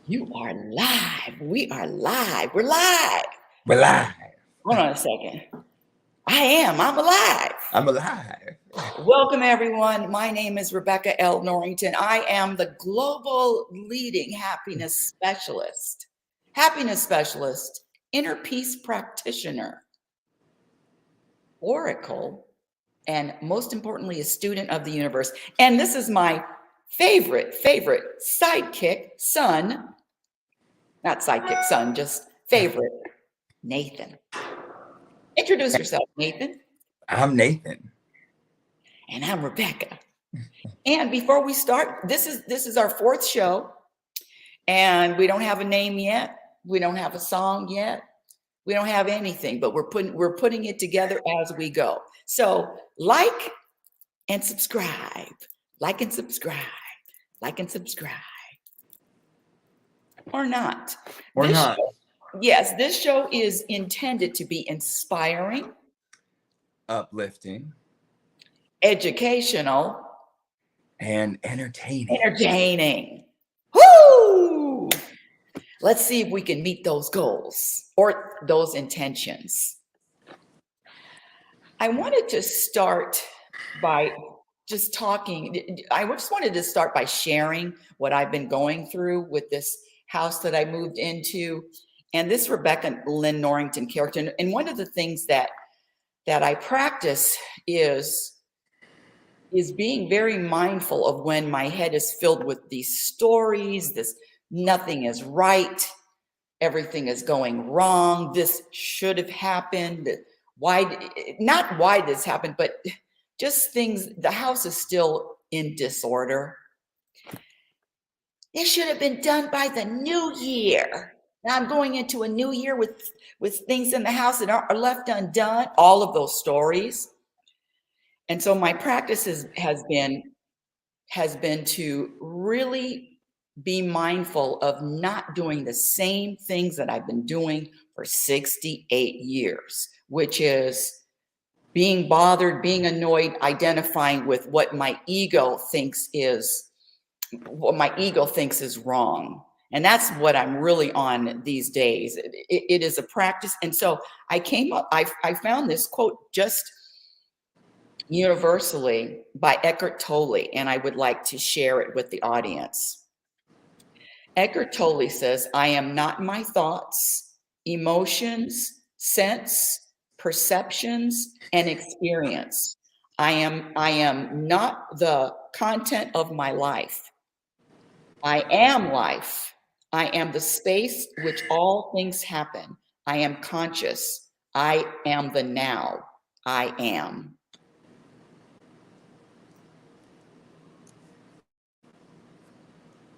You are live. We are live. We're live. We're live. Hold on a second. I'm alive. I'm alive. Welcome, everyone. My name is Rebecca L. Norrington. I am the global leading happiness specialist, inner peace practitioner, oracle, and most importantly, a student of the universe. And this is my favorite sidekick, son. Not sidekick, son, just favorite, Nathan. Introduce yourself, Nathan. I'm Nathan. And I'm Rebecca. And before we start, this is our fourth show, and we don't have a name yet. We don't have a song yet. We don't have anything, but we're putting it together as we go. So like and subscribe, like and subscribe, like and subscribe, or not. Or not. Yes, this show is intended to be inspiring, Uplifting, educational, and entertaining. Woo! Let's see if we can meet those goals or those intentions. I wanted to start by just talking. I just wanted to start by sharing what I've been going through with this house that I moved into and this Rebecca Lynn Norrington character. And one of the things that I practice is being very mindful of when my head is filled with these stories, this nothing is right, everything is going wrong, this should have happened, not why this happened, but just things, the house is still in disorder. It should have been done by the new year. Now I'm going into a new year with things in the house that are left undone, all of those stories. And so my practice has been to really be mindful of not doing the same things that I've been doing for 68 years, which is being bothered, being annoyed, identifying with what my ego thinks is wrong. And that's what I'm really on these days. It is a practice. And so I found this quote just universally by Eckhart Tolle, and I would like to share it with the audience. Eckhart Tolle says, I am not my thoughts, emotions, sense, perceptions, and experience. I am not the content of my life. I am life. I am the space which all things happen. I am conscious. I am the now. I am.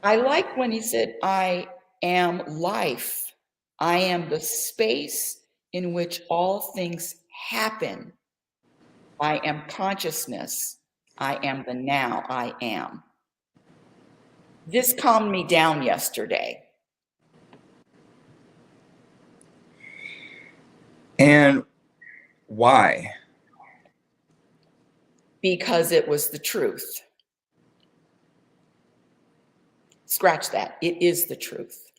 I like when he said, I am life. I am the space in which all things happen. I am consciousness. I am the now. I am. This calmed me down yesterday. And why? Because it was the truth. Scratch that. It is the truth.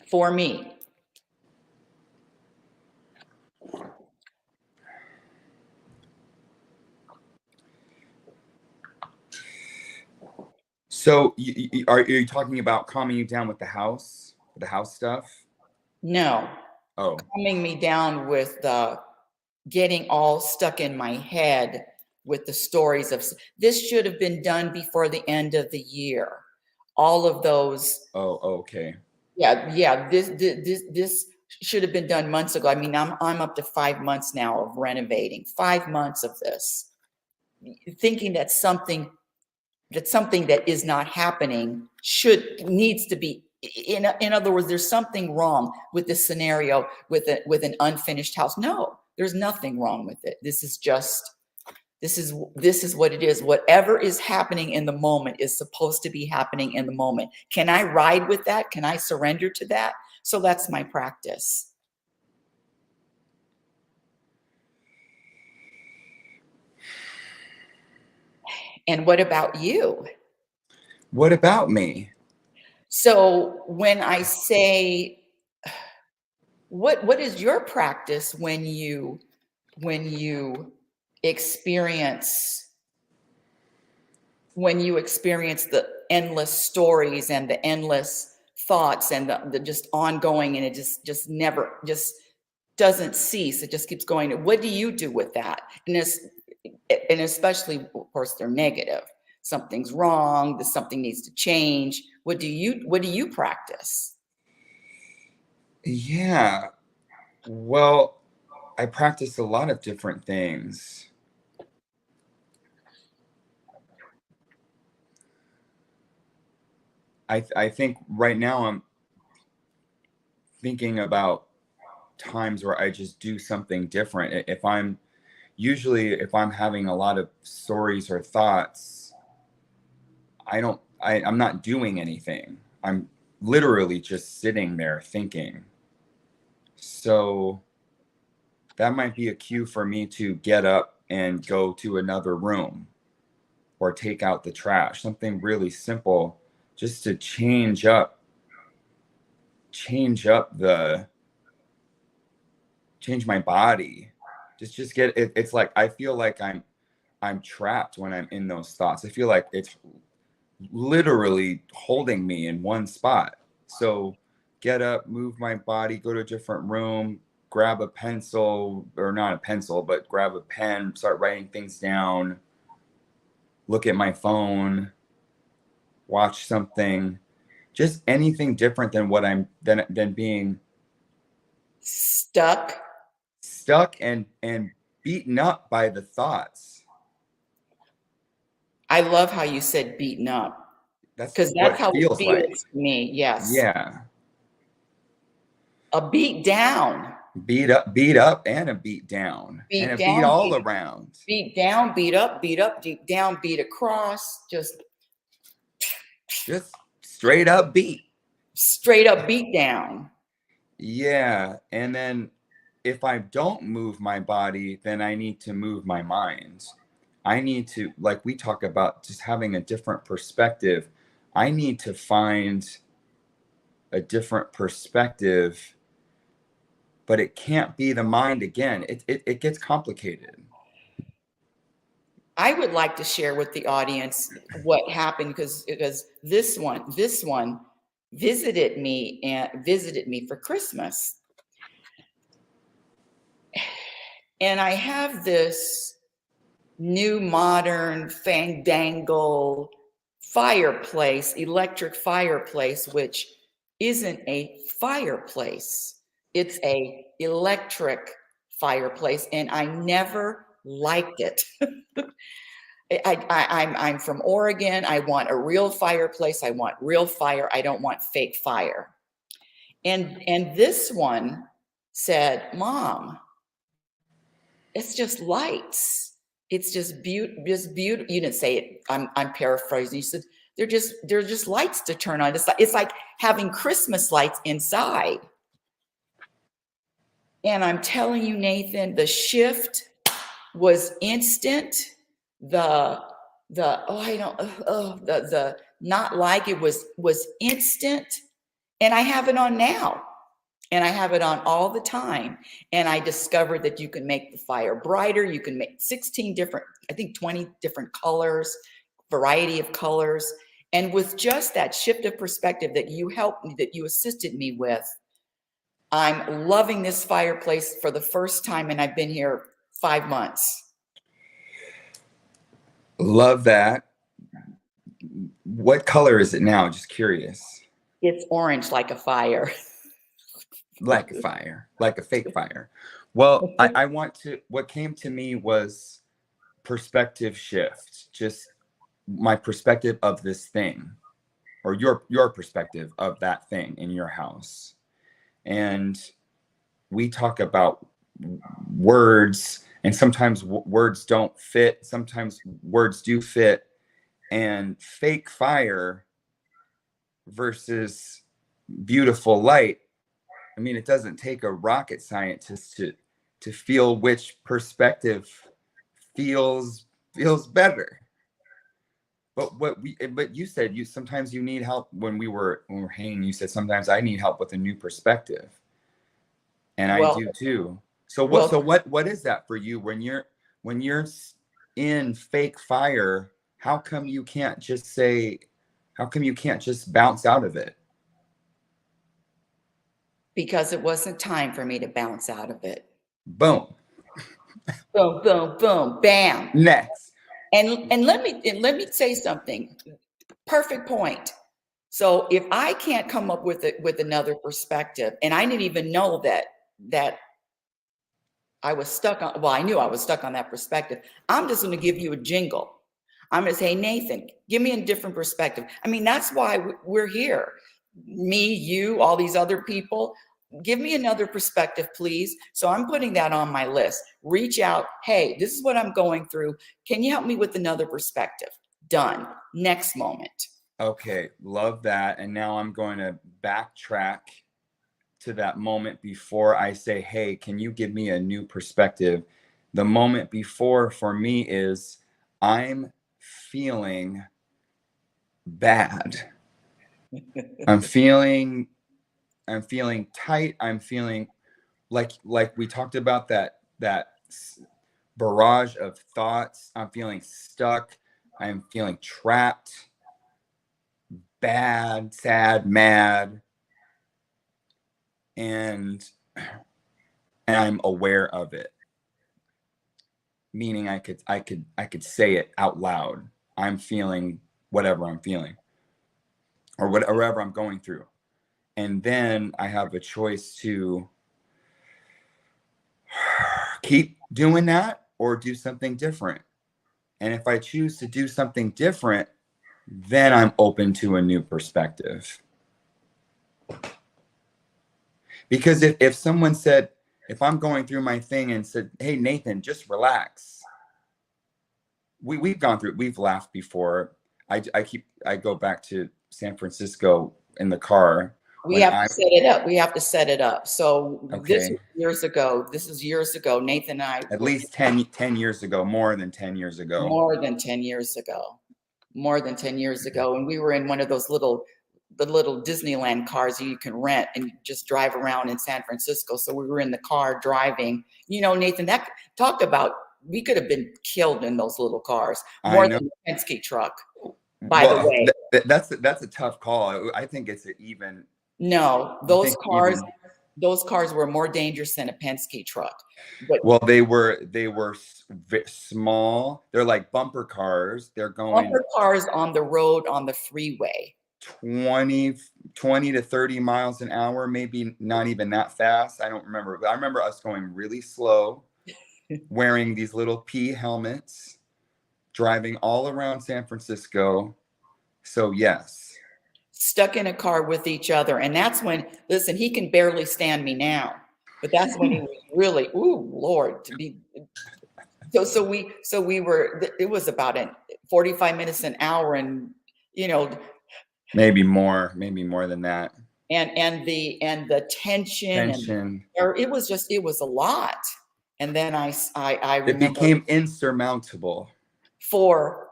For me. So are you talking about calming you down with the house stuff? No. Oh. Calming me down with getting all stuck in my head with the stories of this should have been done before the end of the year. All of those. Oh, okay. Yeah. This should have been done months ago. I mean, I'm up to 5 months now of renovating. 5 months of this, thinking that something that is not happening needs to be. In other words, there's something wrong with this scenario with an unfinished house. No, there's nothing wrong with it. This is what it is. Whatever is happening in the moment is supposed to be happening in the moment. Can I ride with that? Can I surrender to that? So that's my practice. And what about you? What about me? So when I say, what is your practice when you experience the endless stories and the endless thoughts and the just ongoing, and it just never just doesn't cease. It just keeps going. What do you do with that? And especially, of course, they're negative. Something's wrong. Something needs to change. What do you practice? Yeah. Well, I practice a lot of different things. I think right now I'm thinking about times where I just do something different. If I'm having a lot of stories or thoughts, I'm not doing anything. I'm literally just sitting there thinking. So that might be a cue for me to get up and go to another room or take out the trash, something really simple, just to change my body. Just get it. It's like I feel like I'm trapped when I'm in those thoughts. I feel like it's literally holding me in one spot. So get up, move my body, go to a different room, grab a pencil, or not a pencil, but grab a pen, start writing things down, look at my phone, watch something, just anything different than what I'm than being Stuck. stuck and beaten up by the thoughts. I love how you said beaten up, That's because what that's it how it feels like. feels to me. Yes. Yeah. A beat down. Beat up and a beat down and Beat a beat down, all around. beat down, beat up, deep down, beat across, just Just straight up beat. straight up beat down. Yeah. And then if I don't move my body, then I need to move my mind. I need to, like we talk about, just having a different perspective. I need to find a different perspective, but it can't be the mind again. It gets complicated. I would like to share with the audience what happened, because this one visited me for Christmas. And I have this new modern fandangle fireplace, electric fireplace, which isn't a fireplace. It's a electric fireplace, and I never liked it. I'm from Oregon. I want a real fireplace. I want real fire. I don't want fake fire. And this one said, "Mom, it's just lights. It's just beautiful." You didn't say it. I'm paraphrasing. You said they're just lights to turn on. It's like having Christmas lights inside. And I'm telling you, Nathan, the shift was instant. The not like it was instant. And I have it on now. And I have it on all the time. And I discovered that you can make the fire brighter. You can make 16 different, I think 20 different colors, variety of colors. And with just that shift of perspective that you helped me, that you assisted me with, I'm loving this fireplace for the first time. And I've been here 5 months. Love that. What color is it now? Just curious. It's orange like a fire. Like a fire, like a fake fire. Well, I want to, what came to me was perspective shift, just my perspective of this thing, or your perspective of that thing in your house. And we talk about words, and sometimes words don't fit, sometimes words do fit. And fake fire versus beautiful light, I mean, it doesn't take a rocket scientist to feel which perspective feels better. but you said sometimes you need help when we're hanging. You said sometimes I need help with a new perspective, and I Well, do too. So well, what is that for you when you're in fake fire? How come you can't just say? How come you can't just bounce out of it? because it wasn't time for me to bounce out of it. Boom. Boom, boom, boom, bam. Next. And let me say something. Perfect point. So if I can't come up with it with another perspective, and I didn't even know that I was stuck on, well, I knew I was stuck on that perspective. I'm just going to give you a jingle. I'm going to say, Nathan, give me a different perspective. I mean, that's why we're here. Me, you, all these other people. Give me another perspective, please. So I'm putting that on my list. Reach out. Hey, this is what I'm going through. Can you help me with another perspective? Done. Next moment. Okay, love that. And now I'm going to backtrack to that moment before I say, hey, can you give me a new perspective? The moment before for me is I'm feeling bad. I'm feeling tight. I'm feeling like we talked about that barrage of thoughts. I'm feeling stuck. I'm feeling trapped, bad, sad, mad. And I'm aware of it, meaning I could say it out loud. I'm feeling whatever I'm feeling or whatever I'm going through, and then I have a choice to keep doing that or do something different. And if I choose to do something different, then I'm open to a new perspective. Because if someone said, if I'm going through my thing and said, hey, Nathan, just relax. We've gone through, we've laughed before. I go back to San Francisco in the car. We have to set it up. We have to set it up. So this Okay. was years ago. This is years ago. Nathan and I At were least 10 years ago, more than 10 years ago. more than 10 years ago. More than 10 years ago. And we were in one of those the little Disneyland cars you can rent and just drive around in San Francisco. So we were in the car driving. You know, Nathan, that talk about we could have been killed in those little cars more than the Penske truck. By the way, that's a tough call. I think it's an even. No, those cars were more dangerous than a Penske truck. But well, they were small. They're like bumper cars. They're going bumper cars on the road on the freeway. 20 to 30 miles an hour, maybe not even that fast. I don't remember, but I remember us going really slow, wearing these little pea helmets, driving all around San Francisco. So yes. Stuck in a car with each other. And that's when, listen, he can barely stand me now, but that's when he was really, ooh, Lord, to be. So we were, it was about 45 minutes, an hour, and, you know, maybe more than that. And the tension. And it was a lot. And then I remember it became insurmountable for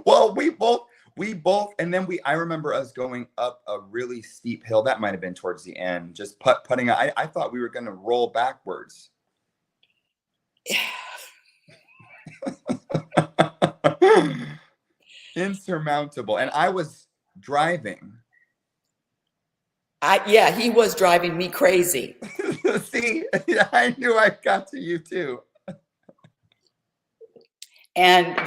well, we both, and then I remember us going up a really steep hill. That might have been towards the end, just putting. I thought we were going to roll backwards. Insurmountable. And I was driving. Yeah, he was driving me crazy. See, I knew I got to you too. And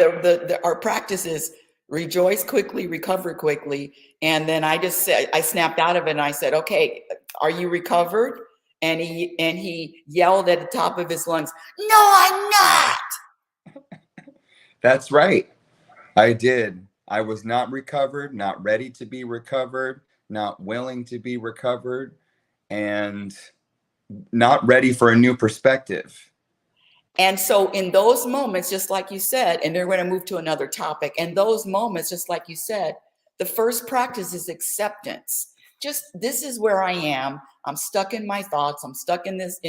our practice is rejoice quickly, recover quickly. And then I snapped out of it and I said, okay, are you recovered? And he yelled at the top of his lungs, no, I'm not. That's right. I did. I was not recovered, not ready to be recovered, not willing to be recovered, and not ready for a new perspective. And so in those moments, just like you said, and they're going to move to another topic, and those moments, just like you said, the first practice is acceptance. Just, this is where I am. I'm stuck in my thoughts. I'm stuck in this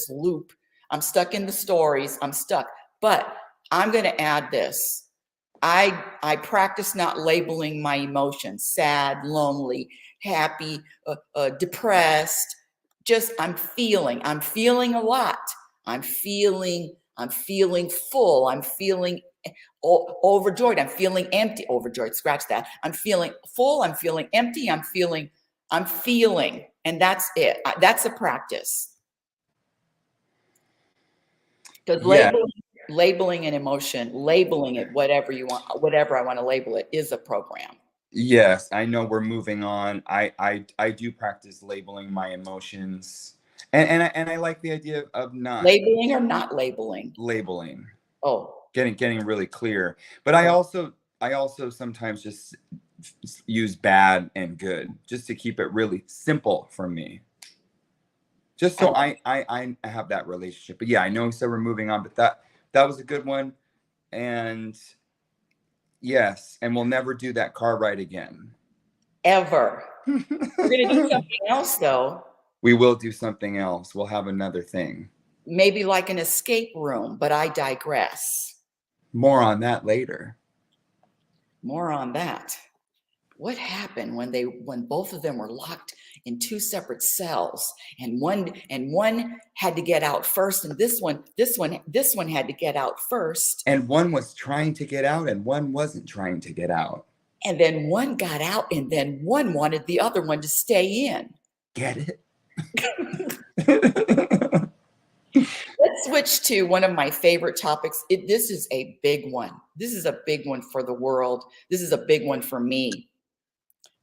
loop. I'm stuck in the stories. I'm stuck, but I'm going to add this. I practice not labeling my emotions, sad, lonely, happy, depressed. Just I'm feeling a lot. I'm feeling full. I'm feeling overjoyed. I'm feeling empty. Overjoyed, scratch that. I'm feeling full. I'm feeling empty. I'm feeling. And that's it. That's a practice. Because Yeah. labeling an emotion, labeling it, whatever you want, whatever I want to label it, is a program. Yes, I know we're moving on. I do practice labeling my emotions. And I like the idea of not Labeling or not labeling? labeling. Oh, Getting really clear. But I oh, also sometimes just use bad and good just to keep it really simple for me. Just so I have that relationship. But yeah, I know we said we're moving on, but that was a good one. And yes, and we'll never do that car ride again. ever. We're going to do something else, though. We will do something else. We'll have another thing. Maybe like an escape room, but I digress. More on that later. More on that. What happened when both of them were locked in two separate cells, and one had to get out first, and this one had to get out first, And one was trying to get out and one wasn't trying to get out. and then one got out, and then one wanted the other one to stay in. Get it? Let's switch to one of my favorite topics. This is a big one. This is a big one for the world. This is a big one for me.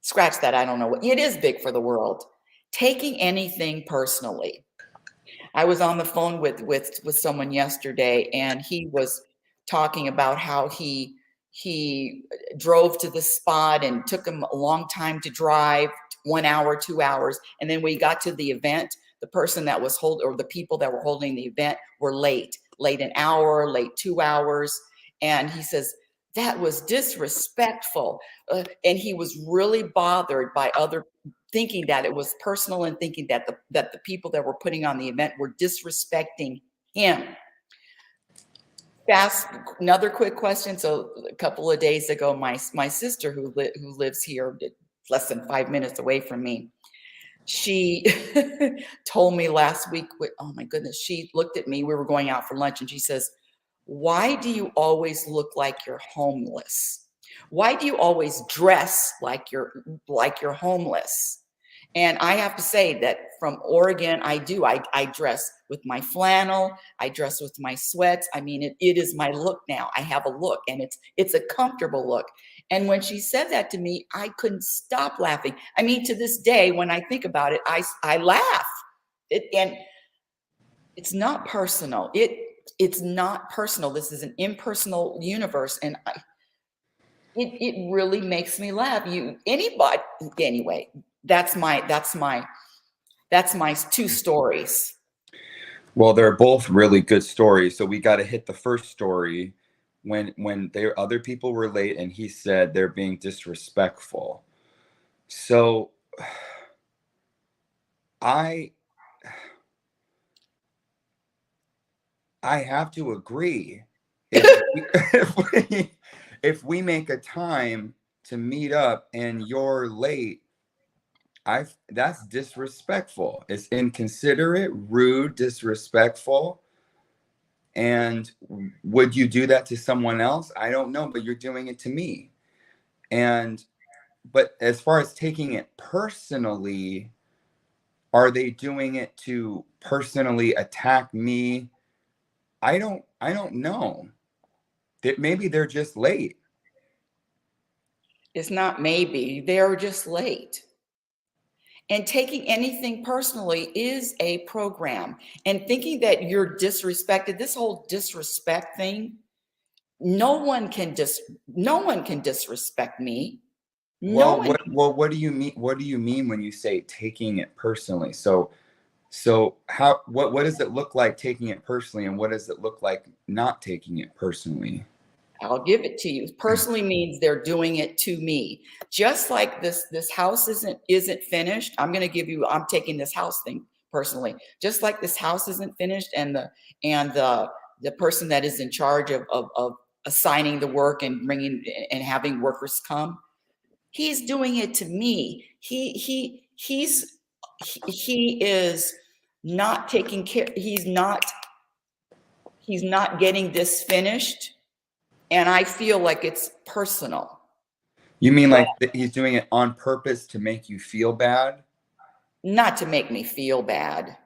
Scratch that. I don't know what it is big for the world. Taking anything personally. I was on the phone with someone yesterday, and he was talking about how he drove to the spot and took him a long time to drive, 1 hour, 2 hours, and then when he got to the event, the person that was the people that were holding the event were late an hour, late 2 hours, and he says that was disrespectful, and he was really bothered by other thinking that it was personal and thinking that the people that were putting on the event were disrespecting him. Another quick question. So a couple of days ago, my sister who lives here less than 5 minutes away from me, she told me last week, oh my goodness, she looked at me, we were going out for lunch, and she says, "Why do you always look like you're homeless? Why do you always dress like you're homeless?" And I have to say that from Oregon, I dress with my flannel, I dress with my sweats. I mean, it is my look now. I have a look, and it's a comfortable look. And when she said that to me, I couldn't stop laughing. I mean, to this day, when I think about it, I laugh. And it's not personal. It's not personal. This is an impersonal universe, and it really makes me laugh. Anyway. That's my two stories. Well, they're both really good stories. So we got to hit the first story when other people were late and he said they're being disrespectful. So I have to agree. If we make a time to meet up and you're late, that's disrespectful. It's inconsiderate, rude, disrespectful. And would you do that to someone else? I don't know, but you're doing it to me. But as far as taking it personally, are they doing it to personally attack me? I don't know. Maybe they're just late. It's not maybe, they're just late. And taking anything personally is a program. And thinking that you're disrespected, this whole disrespect thing, no one can disrespect me. What do you mean? What do you mean when you say taking it personally? So what does it look like taking it personally, and what does it look like not taking it personally? I'll give it to you. Personally means they're doing it to me. Just like this house isn't finished. I'm taking this house thing personally. Just like this house isn't finished, and the person that is in charge of assigning the work and bringing and having workers come. He's doing it to me. He is not taking care. He's not getting this finished, and I feel like it's personal. You mean like he's doing it on purpose to make you feel bad? Not to make me feel bad.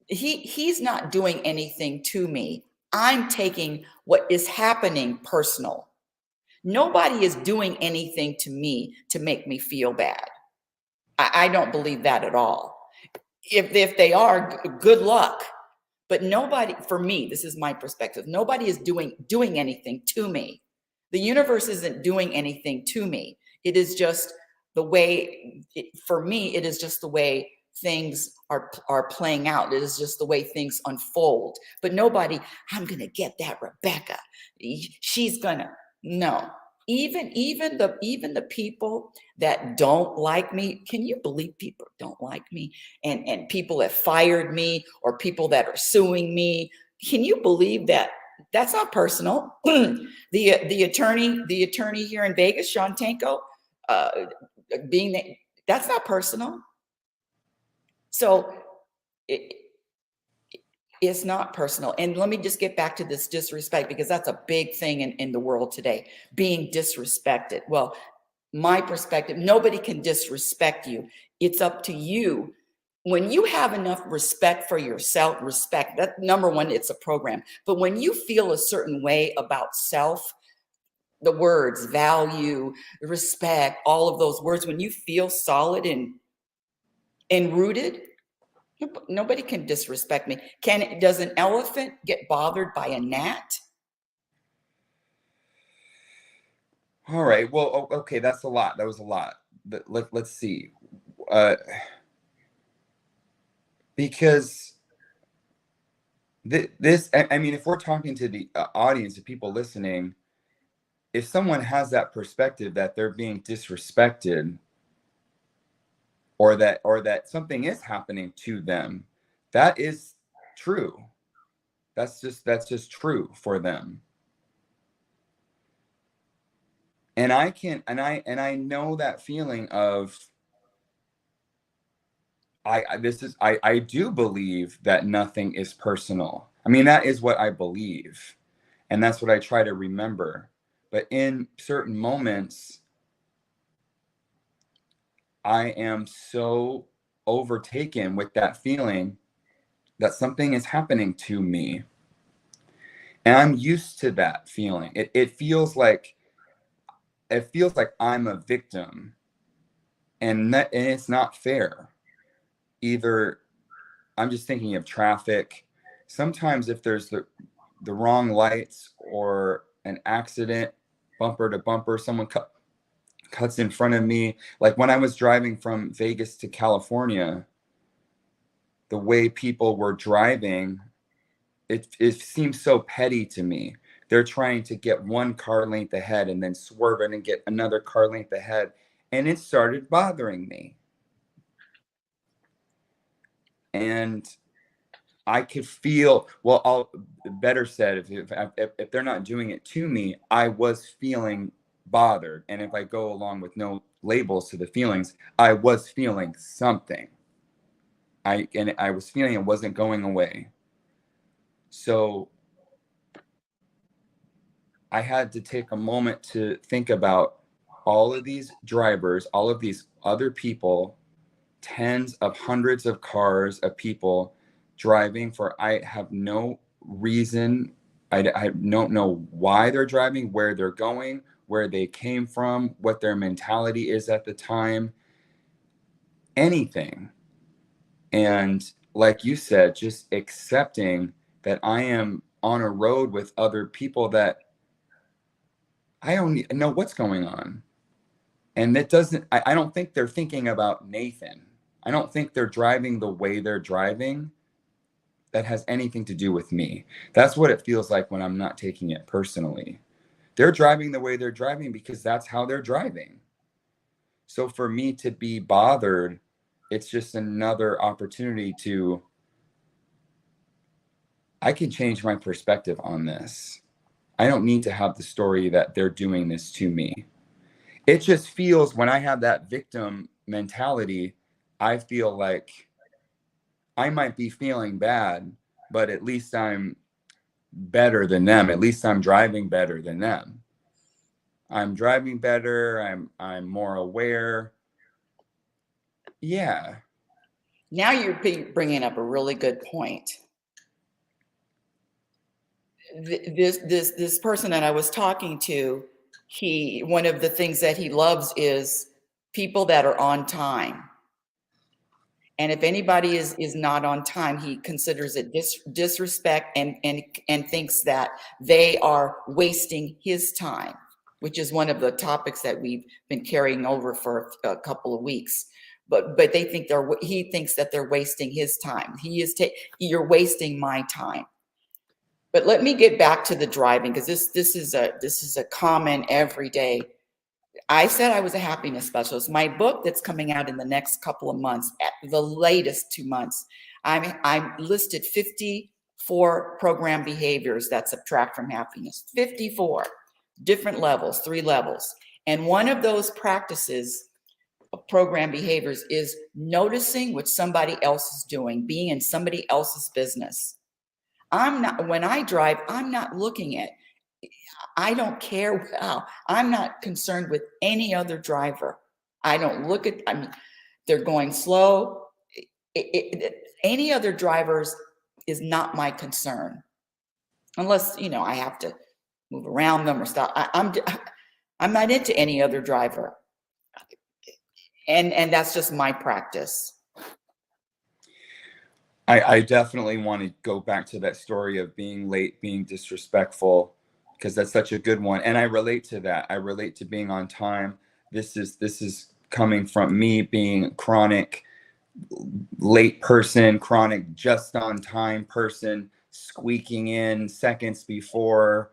He's not doing anything to me. I'm taking what is happening personal. Nobody is doing anything to me to make me feel bad. I don't believe that at all. If they are, good luck. But nobody, for me, this is my perspective, nobody is doing anything to me. The universe isn't doing anything to me. It is just the way, for me, it is just the way things are playing out. It is just the way things unfold. But nobody, I'm going to get that Rebecca. She's going to, no. Even the people that don't like me, can you believe people don't like me? And people that fired me or people that are suing me, can you believe that? That's not personal. The attorney here in Vegas, Sean Tanko, that's not personal. So it's not personal. And let me just get back to this disrespect, because that's a big thing in the world today, being disrespected. Well, my perspective, nobody can disrespect you. It's up to you. When you have enough respect for yourself, respect, that number one, it's a program. But when you feel a certain way about self, the words value, respect, all of those words, when you feel solid and rooted, nobody can disrespect me. Does an elephant get bothered by a gnat? All right. Well, okay, that's a lot. That was a lot. But let's see. Because this, I mean, if we're talking to the audience, the people listening, if someone has that perspective that they're being disrespected, or that something is happening to them, that is true. That's just true for them. And I know that feeling of, I do believe that nothing is personal. I mean, that is what I believe, and that's what I try to remember. But in certain moments, I am so overtaken with that feeling that something is happening to me. And I'm used to that feeling. It feels like I'm a victim, and it's not fair. Either I'm just thinking of traffic. Sometimes if there's the wrong lights or an accident, bumper to bumper, someone cuts in front of me. Like when I was driving from Vegas to California, the way people were driving, it seems so petty to me. They're trying to get one car length ahead and then swerve it and get another car length ahead. And it started bothering me. And I could feel, well, I'll better said, if they're not doing it to me, I was feeling bothered. And if I go along with no labels to the feelings, I was feeling something. I was feeling it wasn't going away. So I had to take a moment to think about all of these drivers, all of these other people, tens of hundreds of cars of people driving for, I have no reason. I don't know why they're driving, where they're going, where they came from, what their mentality is at the time, anything. And like you said, just accepting that I am on a road with other people that I don't know what's going on. And that doesn't, I don't think they're thinking about Nathan. I don't think they're driving the way they're driving that has anything to do with me. That's what it feels like when I'm not taking it personally. They're driving the way they're driving because that's how they're driving. So for me to be bothered, it's just another opportunity I can change my perspective on this. I don't need to have the story that they're doing this to me. It just feels, when I have that victim mentality, I feel like I might be feeling bad, but at least I'm better than them. At least I'm driving better than them. I'm driving better. I'm more aware. Yeah. Now you're bringing up a really good point. This person that I was talking to, one of the things that he loves is people that are on time. And if anybody is not on time, he considers it disrespect and thinks that they are wasting his time, which is one of the topics that we've been carrying over for a couple of weeks. But they think he thinks that they're wasting his time. You're wasting my time. But let me get back to the driving, because this is a common everyday. I said I was a happiness specialist. My book that's coming out in the next couple of months, at the latest 2 months, I'm listed 54 program behaviors that subtract from happiness. 54 different levels, 3 levels. And one of those practices of program behaviors is noticing what somebody else is doing, being in somebody else's business. When I drive, I'm not looking at, I don't care. Wow. I'm not concerned with any other driver. I don't look at, I mean, they're going slow. Any other drivers is not my concern. Unless, I have to move around them or stop. I'm not into any other driver. And that's just my practice. I definitely want to go back to that story of being late, being disrespectful, because that's such a good one. And I relate to that. I relate to being on time. This is coming from me being chronic late person, chronic just on time person, squeaking in seconds before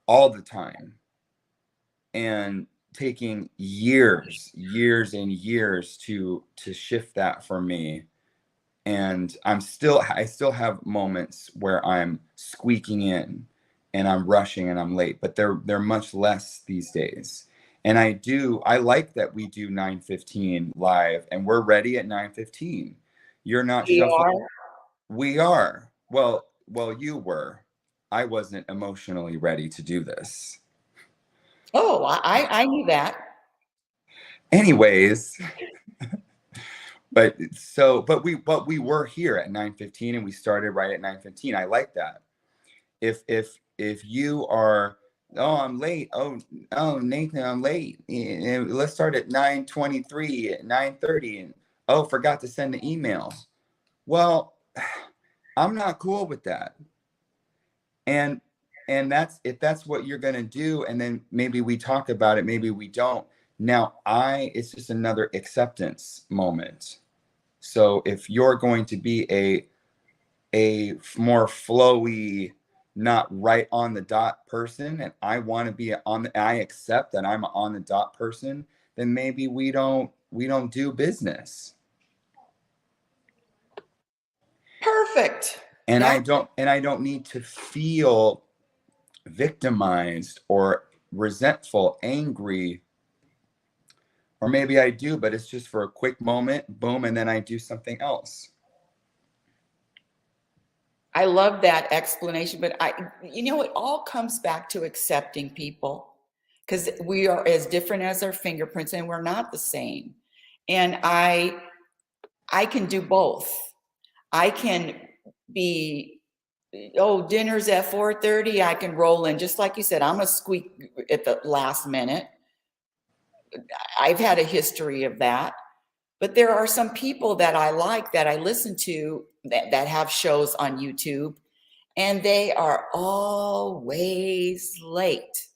all the time, and taking years and years to shift that for me. And I still have moments where I'm squeaking in and I'm rushing and I'm late, but they're much less these days. And I like that we do 9:15 live and we're ready at 9:15. You're not shuffling. We are. Well, you were. I wasn't emotionally ready to do this. Oh, I knew that. Anyways, but we were here at 9:15 and we started right at 9:15. I like that. If you are, oh, I'm late. Oh, Nathan, I'm late. And let's start at 9:23, at 9:30, and oh, forgot to send the email. Well, I'm not cool with that. And if that's what you're gonna do, and then maybe we talk about it, maybe we don't. Now it's just another acceptance moment. So if you're going to be a more flowy, not right on the dot person, and I want to be I accept that I'm an on the dot person, then maybe we don't do business. Perfect. And I don't need to feel victimized or resentful, angry. Or maybe I do, but it's just for a quick moment, boom, and then I do something else. I love that explanation, but it all comes back to accepting people, because we are as different as our fingerprints and we're not the same. And I can do both. I can be, dinner's at 4:30. I can roll in, just like you said, I'm a squeak at the last minute. I've had a history of that. But there are some people that I like, that I listen to, that have shows on YouTube, and they are always late.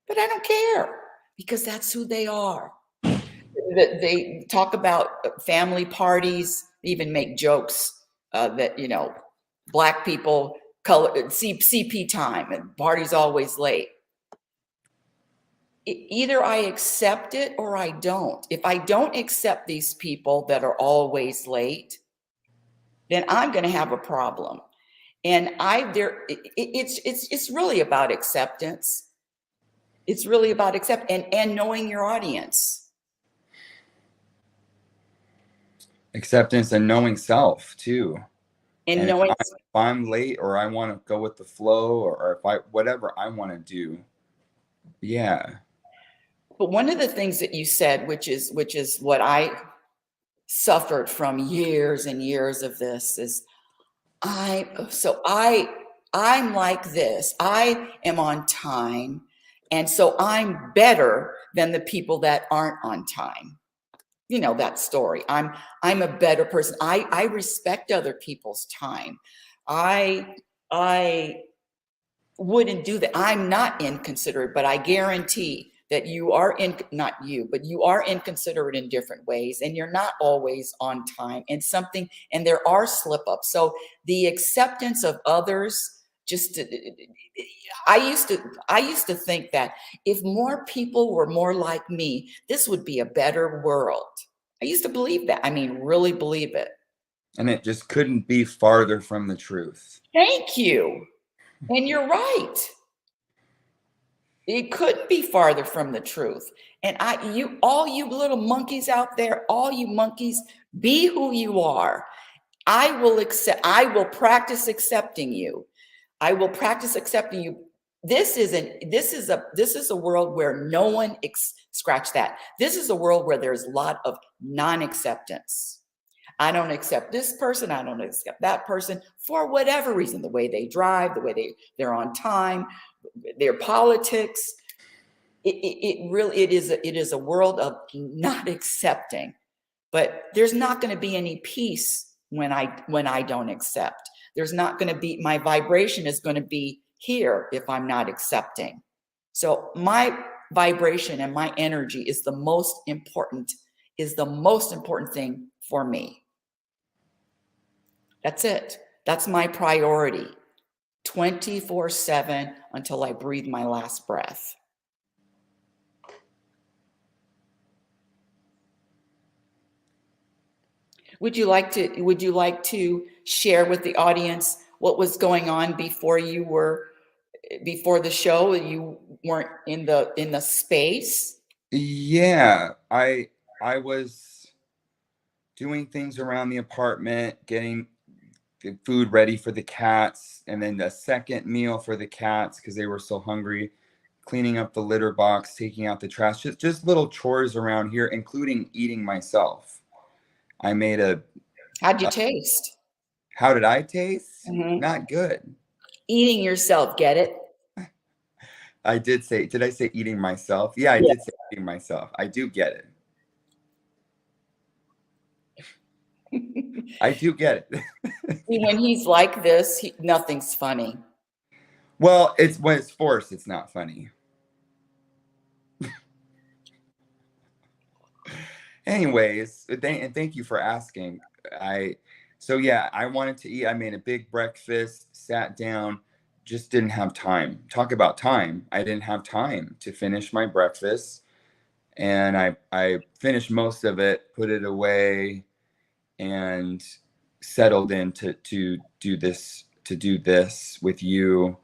But I don't care, because that's who they are. They talk about family parties, even make jokes that, Black people, CP time, and party's always late. Either I accept it or I don't. If I don't accept these people that are always late, then I'm going to have a problem. And it's really about acceptance. It's really about and knowing your audience. Acceptance and knowing self too. And And knowing, if I'm late or I want to go with the flow, or if I, whatever I want to do. Yeah. but one of the things that you said, which is what I suffered from years and years of this, is I'm like this. I am on time. And so I'm better than the people that aren't on time. You know that story. I'm a better person. I respect other people's time. I wouldn't do that. I'm not inconsiderate, but I guarantee that you are not you, but you are inconsiderate in different ways, and you're not always on time, and there are slip ups. So the acceptance of others, I used to think that if more people were more like me, this would be a better world. I used to believe that. I mean, really believe it. And it just couldn't be farther from the truth. Thank you. And you're right. It couldn't be farther from the truth. And all you little monkeys out there, all you monkeys, be who you are. I will practice accepting you. I will practice accepting you. This is a world where no one scratch that. This is a world where there's a lot of non-acceptance. I don't accept this person. I don't accept that person for whatever reason, the way they drive, the way they're on time, their politics. It is a world of not accepting, but there's not going to be any peace when I don't accept. There's not going to be, my vibration is going to be here if I'm not accepting. So my vibration and my energy is the most important thing for me. That's it. That's my priority. 24/7 until I breathe my last breath. Would you like to share with the audience what was going on before the show? You weren't in the space? Yeah, I was doing things around the apartment, getting the food ready for the cats, and then the second meal for the cats because they were so hungry, cleaning up the litter box, taking out the trash, just little chores around here, including eating myself. I made How'd you taste? How did I taste? Mhm. Not good. Eating yourself, get it? I did I say eating myself? Yeah, I did say eating myself. I do get it. I do get it. When he's like this, nothing's funny. Well, it's when it's forced, it's not funny. Anyways, thank you for asking. So yeah, I wanted to eat. I made a big breakfast, sat down, just didn't have time. Talk about time. I didn't have time to finish my breakfast. And I finished most of it, put it away, and settled in to do this with you.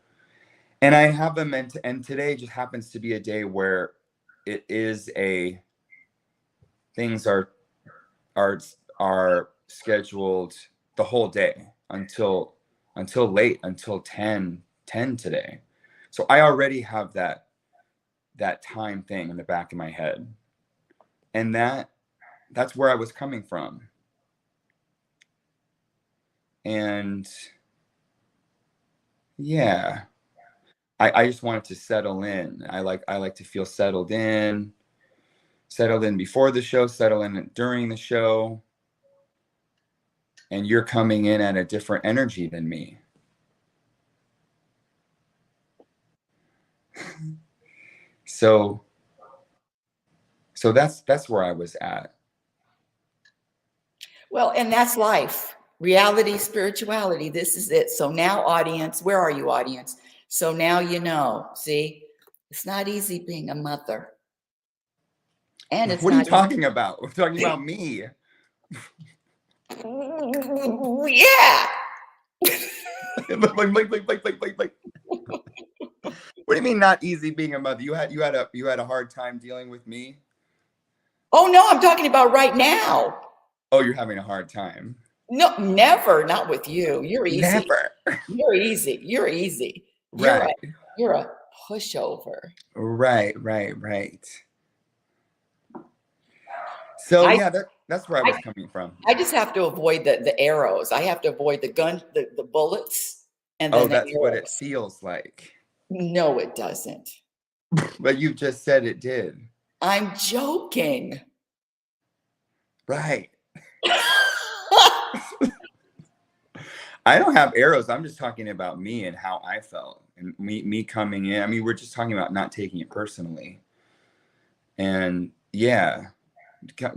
And I have them, and today just happens to be a day where it is things are scheduled the whole day until late, until 10 today. So I already have that time thing in the back of my head. And that's where I was coming from. And yeah, I just wanted to settle in. I like to feel settled in before the show, settle in during the show. And you're coming in at a different energy than me. So that's where I was at. Well, and that's life. Reality, spirituality. This is it. So now, audience, where are you, audience? So now you know. See, it's not easy being a mother. And it's what are you talking about? We're talking about me. Yeah. Like. What do you mean not easy being a mother? You had a hard time dealing with me? Oh no, I'm talking about right now. Oh, you're having a hard time. No, never, not with you. You're easy. Never. You're easy. You're easy. Right. You're a pushover. Right. So I yeah, that's where I was coming from. I just have to avoid the arrows. I have to avoid the gun, the bullets, and Oh, then the that's what it arrows. feels like. No, it doesn't. But you just said it did. I'm joking. Right. I don't have arrows. I'm just talking about me and how I felt and me coming in. I mean, we're just talking about not taking it personally. And yeah,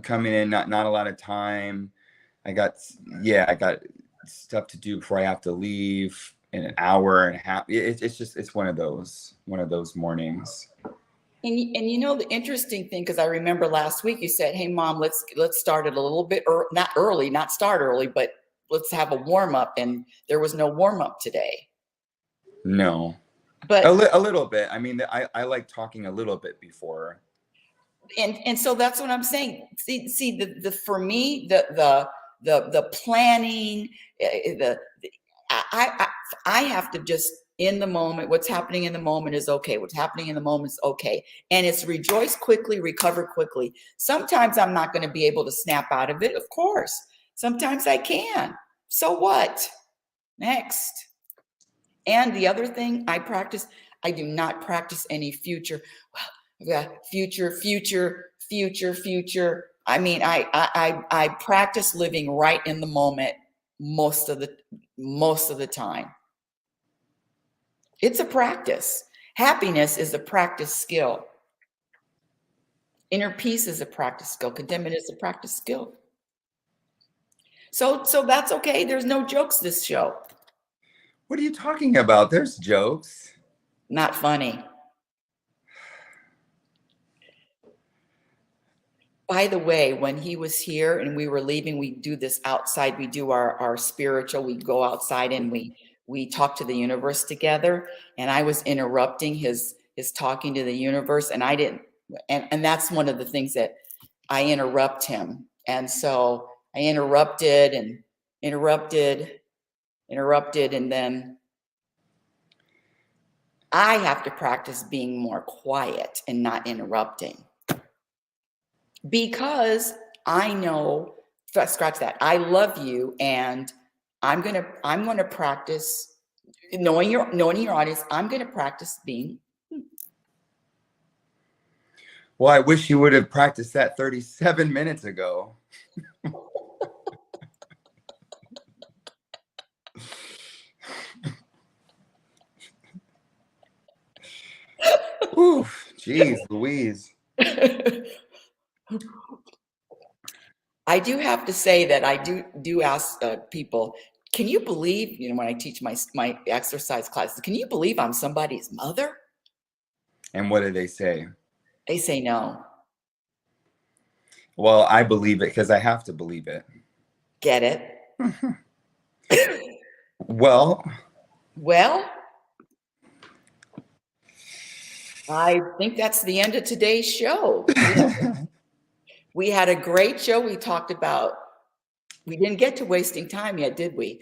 coming in, not a lot of time. I got stuff to do before I have to leave in an hour and a half. It's one of those mornings. And you know the interesting thing, because I remember last week you said, "Hey, Mom, let's start it a little bit not early, not start early, but let's have a warm up." And there was no warm up today. No, but a little bit. I mean, I like talking a little bit before. And so that's what I'm saying. See the for me the planning, I have to just in the moment. What's happening in the moment is okay. What's happening in the moment is okay. And it's rejoice quickly, recover quickly. Sometimes I'm not going to be able to snap out of it. Of course. Sometimes I can. So what? Next. And the other thing I practice, I do not practice any future. Yeah, future. I mean, I practice living right in the moment most of the time. It's a practice. Happiness is a practice skill. Inner peace is a practice skill. Contentment is a practice skill. So that's okay. There's no jokes this show. What are you talking about? There's jokes. Not funny. By the way, when he was here and we were leaving, we do this outside. We do our spiritual. We go outside and we talk to the universe together. And I was interrupting his talking to the universe, and I didn't. And that's one of the things that I interrupt him. And so I interrupted, and then I have to practice being more quiet and not interrupting. Because I know, scratch that, I love you, and I'm gonna practice knowing your audience. I'm gonna practice being. Well, I wish you would have practiced that 37 minutes ago. Whew, geez, Louise. I do have to say that I do ask people, can you believe, when I teach my exercise classes, can you believe I'm somebody's mother? And what do they say? They say no. Well, I believe it because I have to believe it. Get it? Well, I think that's the end of today's show. We had a great show. We talked about, we didn't get to wasting time yet, did we?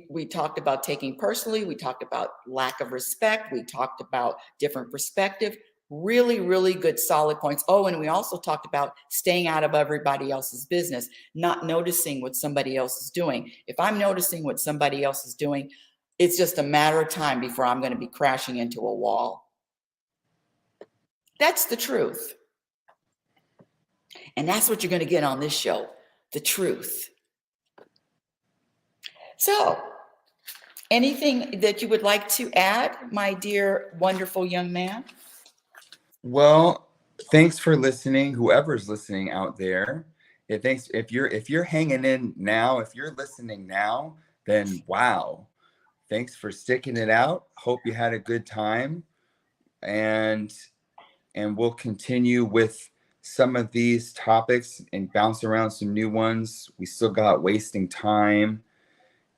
We talked about taking personally. We talked about lack of respect. We talked about different perspective. Really, really good, solid points. Oh, and we also talked about staying out of everybody else's business, not noticing what somebody else is doing. If I'm noticing what somebody else is doing, it's just a matter of time before I'm going to be crashing into a wall. That's the truth. And that's what you're going to get on this show, the truth. So, anything that you would like to add, my dear, wonderful young man? Well, thanks for listening, whoever's listening out there. If you're hanging in now, if you're listening now, then wow. Thanks for sticking it out. Hope you had a good time. And we'll continue with some of these topics and bounce around some new ones. We still got wasting time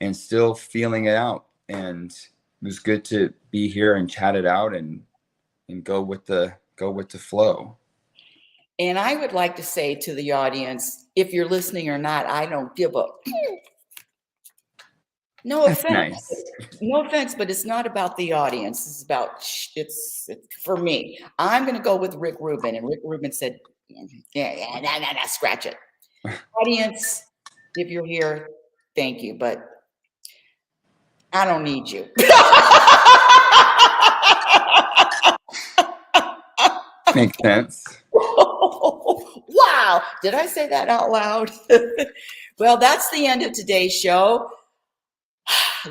and still feeling it out. and it was good to be here and chat it out and go with the flow. And I would like to say to the audience, if you're listening or not, I don't give a no That's offense. nice. No offense, but it's not about the audience. It's about it's for me. I'm going to go with Rick Rubin, and Rick Rubin said, "Yeah, nah, scratch it." Audience, if you're here, thank you, but I don't need you. Makes sense. Wow. Did I say that out loud? Well, that's the end of today's show.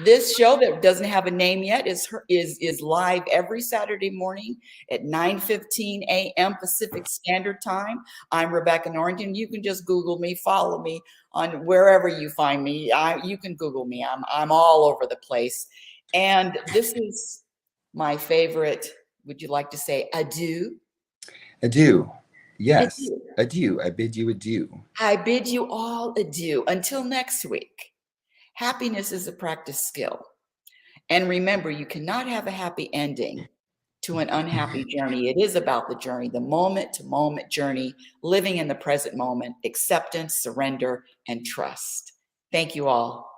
This show that doesn't have a name yet is live every Saturday morning at 9:15 a.m. Pacific Standard Time. I'm Rebecca Norrington. You can just Google me, follow me on wherever you find me. You can Google me. I'm all over the place. And this is my favorite. Would you like to say adieu? Adieu. Yes. Adieu. Adieu. I bid you adieu. I bid you all adieu. Until next week. Happiness is a practice skill. And remember, you cannot have a happy ending to an unhappy journey. It is about the journey, the moment to moment journey, living in the present moment, acceptance, surrender, and trust. Thank you all.